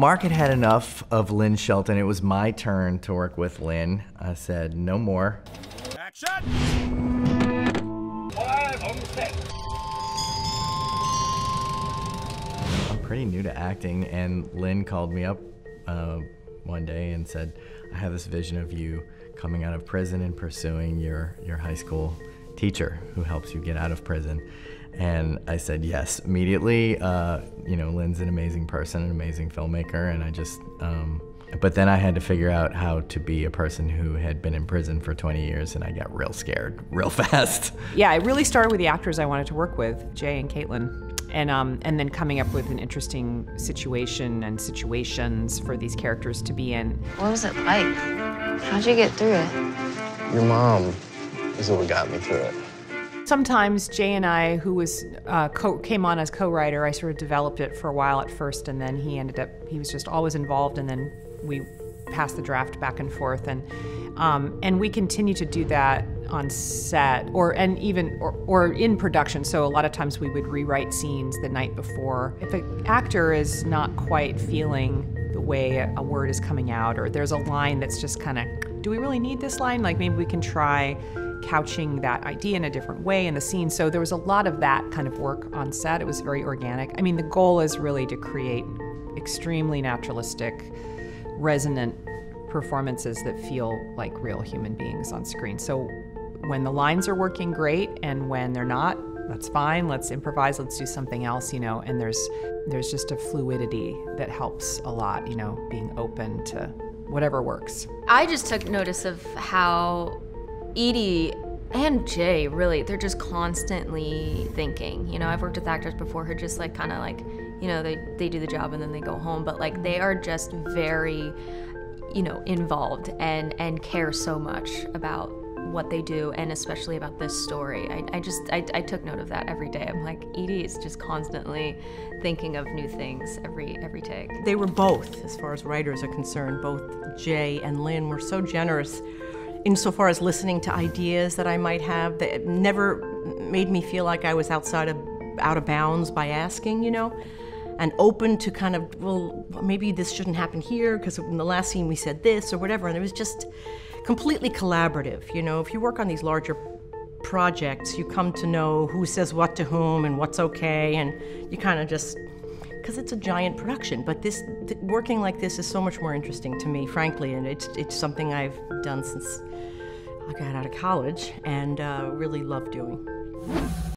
Mark had had enough of Lynn Shelton. It was my turn to work with Lynn. I said, no more. Action! 5 on set. I'm pretty new to acting, and Lynn called me up one day and said, I have this vision of you coming out of prison and pursuing your high school teacher who helps you get out of prison. And I said yes immediately. You know, Lynn's an amazing person, an amazing filmmaker, and I just, but then I had to figure out how to be a person who had been in prison for 20 years, and I got real scared real fast. Yeah, it really started with the actors I wanted to work with, Jay and Kaitlyn. And then coming up with an interesting situation and situations for these characters to be in. What was it like? How'd you get through it? Your mom is what got me through it. Sometimes Jay and I, who was came on as co-writer, I sort of developed it for a while at first, and then he was just always involved, and then we passed the draft back and forth, and we continue to do that on set or in production. So a lot of times we would rewrite scenes the night before. If an actor is not quite feeling the way a word is coming out, or there's a line that's just kind of, do we really need this line? Like maybe we can try couching that idea in a different way in the scene. So there was a lot of that kind of work on set. It was very organic. I mean, the goal is really to create extremely naturalistic, resonant performances that feel like real human beings on screen. So when the lines are working great, and when they're not, that's fine. Let's improvise, let's do something else, you know, and there's just a fluidity that helps a lot, you know, being open to whatever works. I just took notice of how Edie and Jay, really, they're just constantly thinking. You know, I've worked with actors before who just like kind of like, you know, they do the job and then they go home, but like they are just very, you know, involved and care so much about what they do, and especially about this story. I took note of that every day. I'm like, Edie is just constantly thinking of new things every take. They were both, as far as writers are concerned, both Jay and Lynn were so generous insofar as listening to ideas that I might have, that never made me feel like I was out of bounds by asking, you know, and open to kind of, well, maybe this shouldn't happen here because in the last scene we said this or whatever, and it was just completely collaborative. You know, if you work on these larger projects, you come to know who says what to whom and what's okay, and you kind of just, because it's a giant production. But working like this is so much more interesting to me, frankly, and it's something I've done since I got out of college and really love doing.